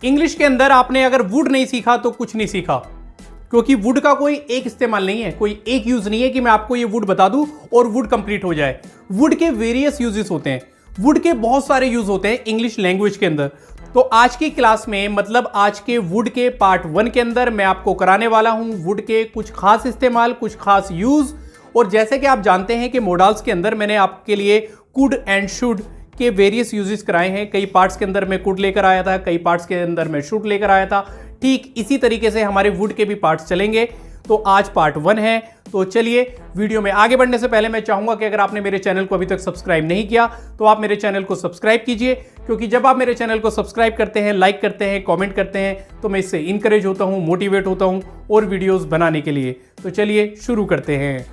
English के अंदर आपने अगर वुड नहीं सीखा तो कुछ नहीं सीखा, क्योंकि वुड का कोई एक इस्तेमाल नहीं है, कोई एक यूज नहीं है कि मैं आपको ये वुड बता दूं और वुड कंप्लीट हो जाए। वुड के वेरियस यूजेस होते हैं, वुड के बहुत सारे यूज होते हैं इंग्लिश लैंग्वेज के अंदर। तो आज की क्लास में, मतलब आज के वुड के पार्ट 1 के अंदर मैं आपको कराने वाला हूं वुड के कुछ खास इस्तेमाल, कुछ खास यूज। और जैसे कि आप जानते हैं कि मॉडल्स के अंदर मैंने आपके लिए कुड एंड शुड के वेरियस यूजेस कराए हैं। कई पार्ट्स के अंदर मैं कुड लेकर आया था, कई पार्ट्स के अंदर मैं शुड लेकर आया था। ठीक इसी तरीके से हमारे वुड के भी पार्ट्स चलेंगे। तो आज पार्ट 1 है। तो चलिए, वीडियो में आगे बढ़ने से पहले मैं चाहूंगा कि अगर आपने मेरे चैनल को अभी तक सब्सक्राइब नहीं किया तो आप मेरे चैनल को सब्सक्राइब कीजिए, क्योंकि जब आप मेरे चैनल को सब्सक्राइब करते हैं, लाइक करते हैं, कमेंट करते हैं, तो मैं इससे इंकरेज होता हूं, मोटिवेट होता हूं और वीडियोस बनाने के लिए। तो चलिए शुरू करते हैं।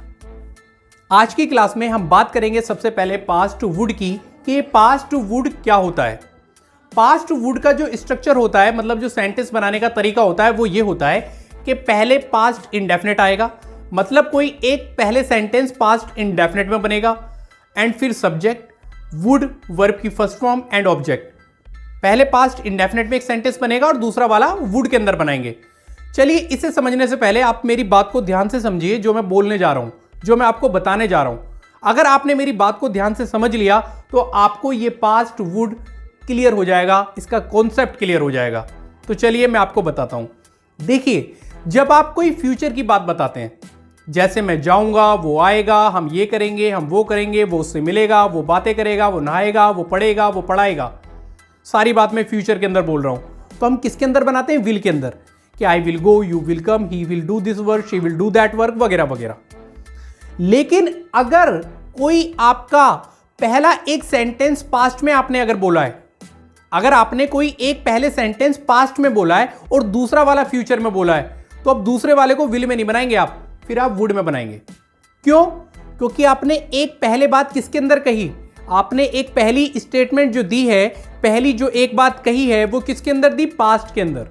आज की क्लास में हम बात करेंगे सबसे पहले पास्ट वुड की, कि पास्ट वुड क्या होता है। पास्ट वुड का जो स्ट्रक्चर होता है, मतलब जो सेंटेंस बनाने का तरीका होता है, वो ये होता है कि पहले पास्ट इंडेफिनिट आएगा, मतलब कोई एक पहले सेंटेंस पास्ट इंडेफिनिट में बनेगा, एंड फिर सब्जेक्ट, वुड, वर्ब की फर्स्ट फॉर्म एंड ऑब्जेक्ट। पहले पास्ट इंडेफिनिट में एक सेंटेंस बनेगा और दूसरा वाला वुड के अंदर बनाएंगे। चलिए, इसे समझने से पहले आप मेरी बात को ध्यान से समझिए, जो मैं बोलने जा रहा हूं, जो मैं आपको बताने जा रहा हूं। अगर आपने मेरी बात को ध्यान से समझ लिया तो आपको ये पास्ट वुड क्लियर हो जाएगा, इसका कॉन्सेप्ट क्लियर हो जाएगा। तो चलिए मैं आपको बताता हूं। देखिए, जब आप कोई फ्यूचर की बात बताते हैं, जैसे मैं जाऊंगा, वो आएगा, हम ये करेंगे, हम वो करेंगे, वो उससे मिलेगा, वो बातें करेगा, वो नहाएगा, वो पढ़ेगा, वो पढ़ाएगा, सारी बात मैं फ्यूचर के अंदर बोल रहा हूं। तो हम किसके अंदर बनाते हैं? विल के अंदर, कि I will go, you will come, he will do this work, she will do that work, वगैरह वगैरह। लेकिन अगर कोई आपका पहला एक सेंटेंस पास्ट में आपने अगर बोला है, अगर आपने कोई एक पहले सेंटेंस पास्ट में बोला है और दूसरा वाला फ्यूचर में बोला है, तो अब दूसरे वाले को विल में नहीं बनाएंगे आप, फिर आप वुड में बनाएंगे। क्यों? क्योंकि आपने एक पहले बात किसके अंदर कही, आपने एक पहली स्टेटमेंट जो दी है, पहली जो एक बात कही है, वो किसके अंदर दी? पास्ट के अंदर।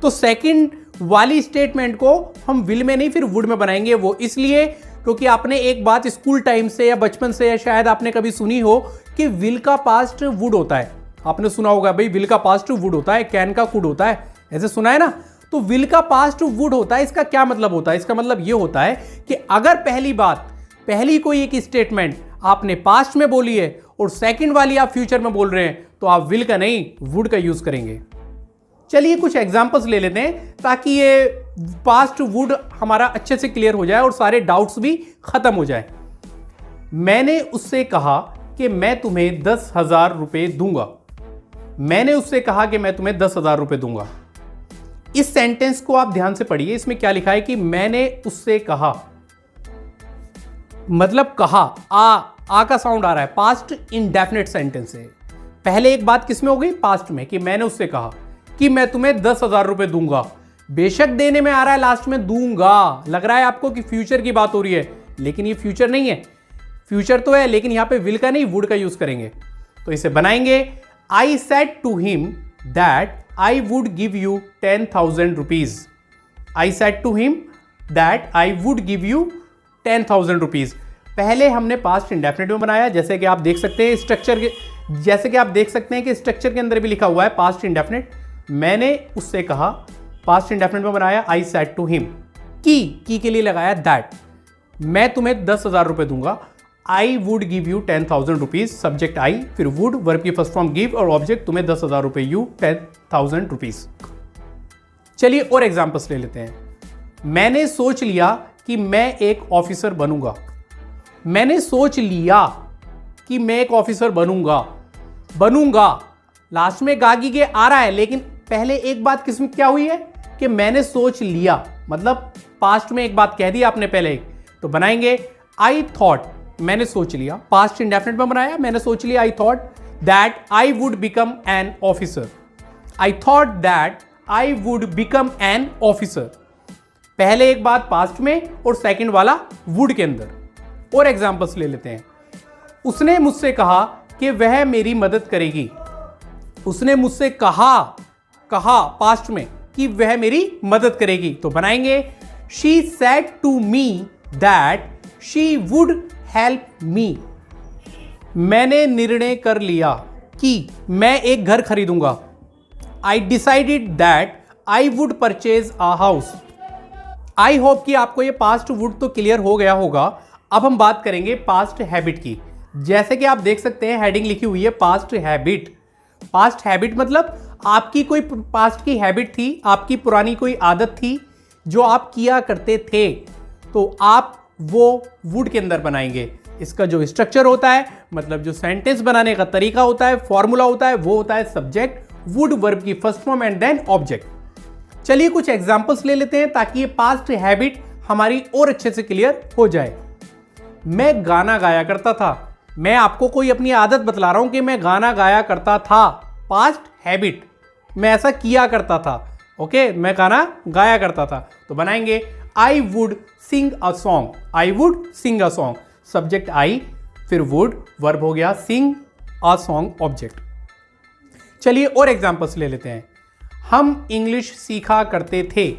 तो सेकंड वाली स्टेटमेंट को हम विल में नहीं, फिर वुड में बनाएंगे। वो इसलिए क्योंकि आपने एक बात स्कूल टाइम से या बचपन से या शायद आपने कभी सुनी हो कि विल का पास्ट वुड होता है। आपने सुना होगा भाई, विल का पास्ट वुड होता है, कैन का कुड होता है, ऐसे सुना है ना। तो विल का पास्ट वुड होता है, इसका क्या मतलब होता है? इसका मतलब यह होता है कि अगर पहली बात, पहली कोई एक स्टेटमेंट आपने पास्ट में बोली है और सेकंड वाली आप फ्यूचर में बोल रहे हैं, तो आप विल का नहीं, वुड का यूज करेंगे। चलिए कुछ एग्जांपल्स ले लेते हैं ताकि ये पास्ट वुड हमारा अच्छे से क्लियर हो जाए और सारे डाउट्स भी खत्म हो जाए। मैंने उससे कहा कि मैं तुम्हें 10,000 रुपए दूंगा। मैंने उससे कहा कि मैं तुम्हें 10,000 रुपए दूंगा। इस सेंटेंस को आप ध्यान से पढ़िए। इसमें क्या लिखा है कि मैंने उससे कहा, मतलब कहा, आ का साउंड आ रहा है, पास्ट इंडेफिनिट सेंटेंस है। पहले एक बात किसमें हो गई? पास्ट में, कि मैंने उससे कहा कि मैं तुम्हें 10,000 रुपए दूंगा। बेशक देने में आ रहा है लास्ट में दूंगा, लग रहा है आपको कि फ्यूचर की बात हो रही है, लेकिन ये फ्यूचर नहीं है। फ्यूचर तो है, लेकिन यहां पे विल का नहीं, वुड का यूज करेंगे। तो इसे बनाएंगे, I said to him that I would give you 10,000 rupees. I said to him that I would give you 10,000 rupees. पहले हमने पास्ट इंडेफिनिट में बनाया, जैसे कि आप देख सकते हैं स्ट्रक्चर के, जैसे कि आप देख सकते हैं कि स्ट्रक्चर के अंदर भी लिखा हुआ है पास्ट इंडेफिनिट। मैंने उससे कहा, पास्ट इंडेफिनिट में बनाया, आई सेड टू हिम। की के लिए लगाया दैट, मैं तुम्हें 10,000 रुपए दूंगा। आई would give you 10,000 rupees, subject I, फिर वुड, वर्ब की फर्स्ट फॉर्म गिव और ऑब्जेक्ट तुम्हें 10,000 रुपए, यू 10,000 रुपीज। चलिए और एग्जांपल्स ले लेते हैं। मैंने सोच लिया कि मैं एक ऑफिसर बनूंगा। मैंने सोच लिया कि मैं एक ऑफिसर बनूंगा। लास्ट में गागी के आ रहा है, लेकिन पहले एक बात किसमें क्या हुई है कि मैंने सोच लिया, मतलब पास्ट में एक बात कह दी आपने पहले। तो बनाएंगे आई थॉट, मैंने सोच लिया, पास्ट इंडेफिनिट में बनाया, मैंने सोच लिया, I thought that I would become an officer. I thought that I would become an officer. पहले एक बात पास्ट में और सेकंड वाला वुड के अंदर। और एग्जांपल्स ले लेते हैं। उसने मुझसे कहा कि वह मेरी मदद करेगी। उसने मुझसे कहा पास्ट में कि वह मेरी मदद करेगी। तो बनाएंगे, she said to me that she would help me. मैंने निर्णय कर लिया कि मैं एक घर खरीदूंगा। I decided that I would purchase a house. I hope कि आपको ये पास्ट वुड तो क्लियर हो गया होगा। अब हम बात करेंगे पास्ट हैबिट की। जैसे कि आप देख सकते हैं हेडिंग लिखी हुई है पास्ट हैबिट। पास्ट हैबिट मतलब आपकी कोई पास्ट की हैबिट थी, आपकी पुरानी कोई आदत थी जो आप किया करते थे, तो आप वो वुड के अंदर बनाएंगे। इसका जो स्ट्रक्चर होता है, मतलब जो सेंटेंस बनाने का तरीका होता है, फॉर्मूला होता है, वो होता है सब्जेक्ट, वुड वर्ब की first form and then object. चलिए कुछ एग्जांपल्स ले लेते हैं ताकि ये पास्ट हैबिट हमारी और अच्छे से क्लियर हो जाए। मैं गाना गाया करता था। मैं आपको कोई अपनी आदत बतला रहा हूं कि मैं गाना गाया करता था। पास्ट हैबिट, मैं ऐसा किया करता था। ओके, मैं गाना गाया करता था, तो बनाएंगे I would Singh a song. I would Singh a song, subject I, फिर वुड, वर्ब हो गया सिंग, अ सॉन्ग ऑब्जेक्ट। चलिए और एग्जांपल्स ले लेते हैं। हम इंग्लिश सीखा करते थे।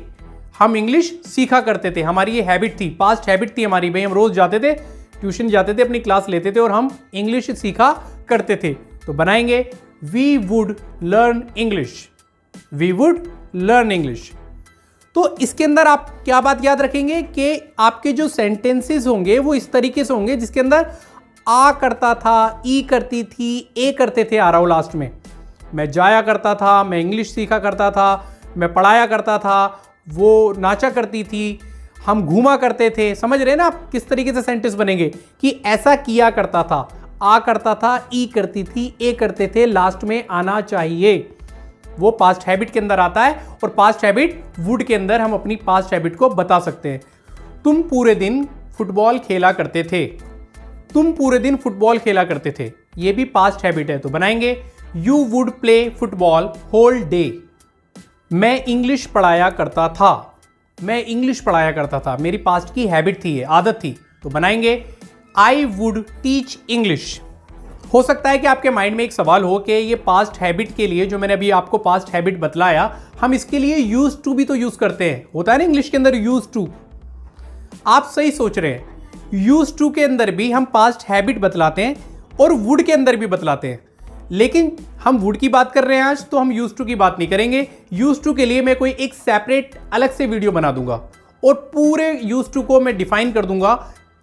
हम इंग्लिश सीखा करते थे, हमारी ये हैबिट थी, पास्ट हैबिट थी हमारी। भाई हम रोज जाते थे, ट्यूशन जाते थे, अपनी क्लास लेते थे और हम इंग्लिश सीखा करते थे, तो बनाएंगे we would learn English. We would learn English. तो इसके अंदर आप क्या बात याद रखेंगे कि आपके जो सेंटेंसेस होंगे वो इस तरीके से होंगे जिसके अंदर आ करता था, ई करती थी, ए करते थे आ रहा हो लास्ट में। मैं जाया करता था, मैं इंग्लिश सीखा करता था, मैं पढ़ाया करता था, वो नाचा करती थी, हम घूमा करते थे। समझ रहे हैं ना आप किस तरीके से सेंटेंस बनेंगे कि ऐसा किया करता था, आ करता था, ई करती थी, ए करते थे, लास्ट में आना चाहिए। वो पास्ट हैबिट के अंदर आता है और पास्ट हैबिट वुड के अंदर हम अपनी पास्ट हैबिट को बता सकते हैं। तुम पूरे दिन फुटबॉल खेला करते थे। तुम पूरे दिन फुटबॉल खेला करते थे, ये भी पास्ट हैबिट है, तो बनाएंगे you would play football whole day. मैं इंग्लिश पढ़ाया करता था। मैं इंग्लिश पढ़ाया करता था, मेरी पास्ट की हैबिट थी, ये आदत थी, तो बनाएंगे आई वुड टीच इंग्लिश। हो सकता है कि आपके माइंड में एक सवाल हो कि ये पास्ट हैबिट के लिए, जो मैंने अभी आपको पास्ट हैबिट बतलाया, हम इसके लिए यूज टू भी तो यूज करते हैं। होता है ना इंग्लिश के अंदर यूज टू। आप सही सोच रहे हैं, यूज टू के अंदर भी हम पास्ट हैबिट बतलाते हैं और वुड के अंदर भी बतलाते हैं, लेकिन हम वुड की बात कर रहे हैं आज, तो हम यूज टू की बात नहीं करेंगे। यूज टू के लिए मैं कोई एक सेपरेट अलग से वीडियो बना दूंगा और पूरे यूज टू को मैं डिफाइन कर दूंगा,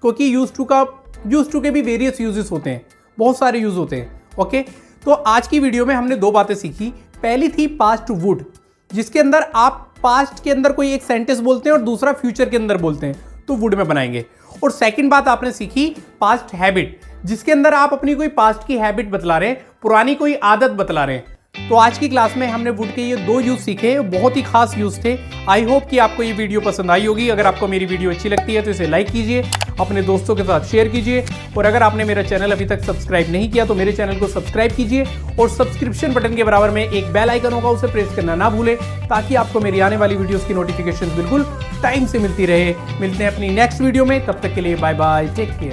क्योंकि यूज टू के भी वेरियस यूजेस होते हैं, बहुत सारे यूज होते हैं। ओके, तो आज की वीडियो में हमने दो बातें सीखी। पहली थी पास्ट वुड, जिसके अंदर आप पास्ट के अंदर कोई एक सेंटेंस बोलते हैं और दूसरा फ्यूचर के अंदर बोलते हैं, तो वुड में बनाएंगे। और सेकंड बात आपने सीखी पास्ट हैबिट, जिसके अंदर आप अपनी कोई पास्ट की हैबिट बतला रहे हैं, पुरानी कोई आदत बतला रहे हैं। तो आज की क्लास में हमने वुड के ये दो यूज सीखे, बहुत ही खास यूज थे। आई होप कि आपको ये वीडियो पसंद आई होगी। अगर आपको मेरी वीडियो अच्छी लगती है तो इसे लाइक कीजिए, अपने दोस्तों के साथ शेयर कीजिए, और अगर आपने मेरा चैनल अभी तक सब्सक्राइब नहीं किया तो मेरे चैनल को सब्सक्राइब कीजिए, और सब्सक्रिप्शन बटन के बराबर में एक बेल आइकन होगा, उसे प्रेस करना ना भूलें, ताकि आपको मेरी आने वाली वीडियोस की नोटिफिकेशन बिल्कुल टाइम से मिलती रहे। मिलते हैं अपनी नेक्स्ट वीडियो में, तब तक के लिए बाय बाय, टेक केयर।